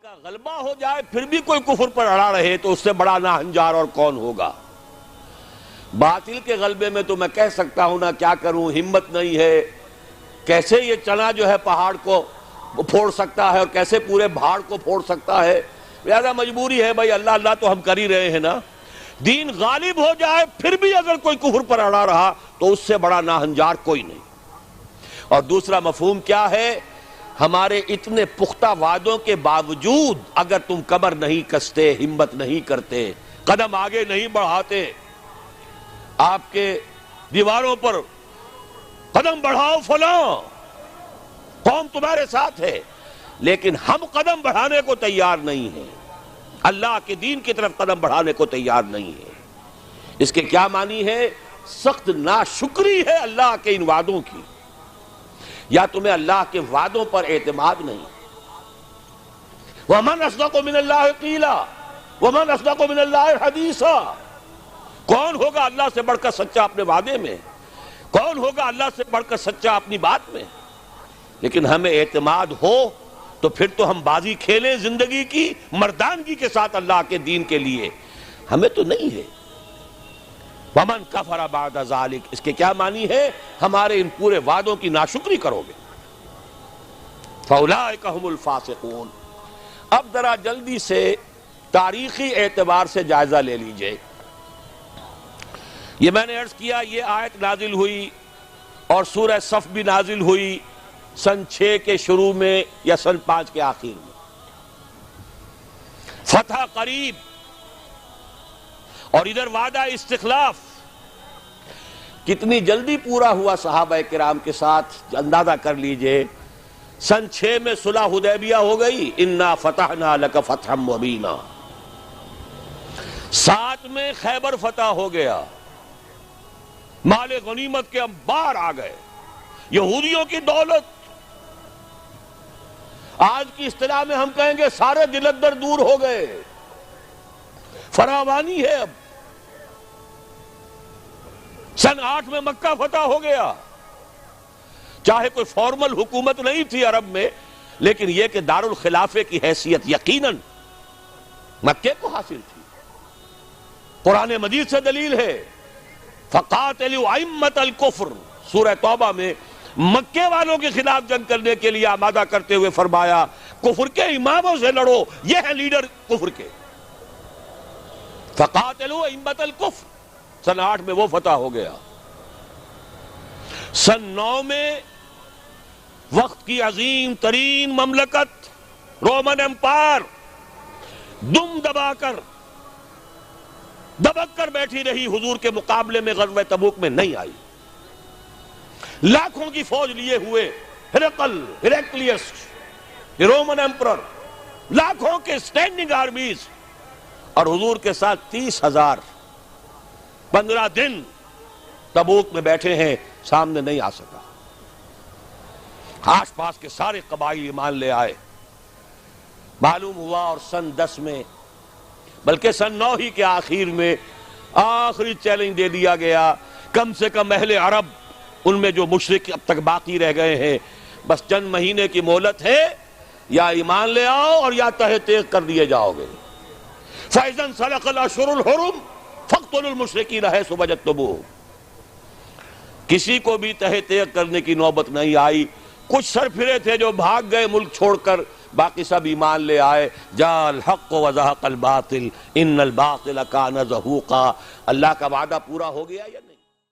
کا غلبہ ہو جائے پھر بھی کوئی کفر پر اڑا رہے تو اس سے بڑا ناہنجار اور کون ہوگا؟ باطل کے غلبے میں تو میں کہہ سکتا ہوں نا کیا کروں، ہمت نہیں ہے، کیسے یہ چنا جو ہے پہاڑ کو پھوڑ سکتا ہے اور کیسے پورے پہاڑ کو پھوڑ سکتا ہے، لہذا مجبوری ہے بھائی، اللہ اللہ تو ہم کر ہی رہے ہیں نا۔ دین غالب ہو جائے پھر بھی اگر کوئی کفر پر اڑا رہا تو اس سے بڑا ناہنجار کوئی نہیں۔ اور دوسرا مفہوم کیا ہے؟ ہمارے اتنے پختہ وعدوں کے باوجود اگر تم کمر نہیں کستے، ہمت نہیں کرتے، قدم آگے نہیں بڑھاتے، آپ کے دیواروں پر قدم بڑھاؤ فلاں، قوم تمہارے ساتھ ہے، لیکن ہم قدم بڑھانے کو تیار نہیں ہیں، اللہ کے دین کی طرف قدم بڑھانے کو تیار نہیں ہے۔ اس کے کیا معنی ہے؟ سخت ناشکری ہے اللہ کے ان وعدوں کی، یا تمہیں اللہ کے وعدوں پر اعتماد نہیں۔ وَمَنْ أَصْدَقُ مِنَ اللَّهِ قِيلًا وَمَنْ أَصْدَقُ مِنَ اللَّهِ حَدِيثًا، کون ہوگا اللہ سے بڑھ کر سچا اپنے وعدے میں؟ کون ہوگا اللہ سے بڑھ کر سچا اپنی بات میں؟ لیکن ہمیں اعتماد ہو تو پھر تو ہم بازی کھیلیں زندگی کی مردانگی کے ساتھ اللہ کے دین کے لیے، ہمیں تو نہیں ہے۔ وَمَنْ كَفَرَ بَعْدَ ذَلِكَ، اس کے کیا معنی ہے؟ ہمارے ان پورے وعدوں کی ناشکری کرو گے۔ فَأُولَٰئِكَ هُمُ الْفَاسِقُونَ۔ اب ذرا جلدی سے تاریخی اعتبار سے جائزہ لے لیجئے۔ یہ میں نے عرض کیا یہ آیت نازل ہوئی اور سورہ صف بھی نازل ہوئی سن 6 کے شروع میں یا سن 5 کے آخر میں۔ فتح قریب اور ادھر وعدہ استخلاف، کتنی جلدی پورا ہوا صحابہ کرام کے ساتھ اندازہ کر لیجئے۔ سن 6 میں صلح حدیبیہ ہو گئی، انا فتحنا لک فتحا مبینا۔ 7 میں خیبر فتح ہو گیا، مال غنیمت کے انبار آ گئے، یہودیوں کی دولت، آج کی اصطلاح میں ہم کہیں گے سارے دلدر دور ہو گئے، فراوانی ہے۔ اب سن 8 میں مکہ فتح ہو گیا، چاہے کوئی فارمل حکومت نہیں تھی عرب میں، لیکن یہ کہ دارالخلافے کی حیثیت یقیناً مکے کو حاصل تھی۔ قرآن مجید سے دلیل ہے فَقَاتِلُوا أَئِمَّةَ الْكُفْرِ، سورہ توبہ میں مکے والوں کے خلاف جنگ کرنے کے لیے آمادہ کرتے ہوئے فرمایا کفر کے اماموں سے لڑو، یہ ہے لیڈر کفر کے۔ فَقَاتِلُوا أَئِمَّةَ الْكُفْرِ، سن 8 میں وہ فتح ہو گیا۔ سن 9 میں وقت کی عظیم ترین مملکت رومن امپائر دم دبا کر دبک کر بیٹھی رہی، حضور کے مقابلے میں غزوہ تبوک میں نہیں آئی۔ لاکھوں کی فوج لیے ہوئے ہیرقلیس رومن امپرر، لاکھوں کے سٹینڈنگ آرمیز، اور حضور کے ساتھ 30,000 15 دن تبوک میں بیٹھے ہیں، سامنے نہیں آ سکا۔ آس پاس کے سارے قبائل ایمان لے آئے۔ معلوم ہوا اور سن 10 میں بلکہ سن 9 ہی کے آخر میں آخری چیلنج دے دیا گیا، کم سے کم اہل عرب ان میں جو مشرک اب تک باقی رہ گئے ہیں، بس چند مہینے کی مہلت ہے، یا ایمان لے آؤ اور یا تہہ تیغ کر دیے جاؤ گے۔ فَإِذَا انْسَلَخَ الْأَشْهُرُ الْحُرُمُ فَاقْتُلُوا الْمُشْرِكِينَ حَيْثُ وَجَدتُّمُوهُمْ۔ کسی کو بھی تہہ تیغ کرنے کی نوبت نہیں آئی۔ کچھ سر پھرے تھے جو بھاگ گئے ملک چھوڑ کر، باقی سب ایمان لے آئے۔ جاء الحق وزهق الباطل ان الباطل كان زهوقا۔ اللہ کا وعدہ پورا ہو گیا یا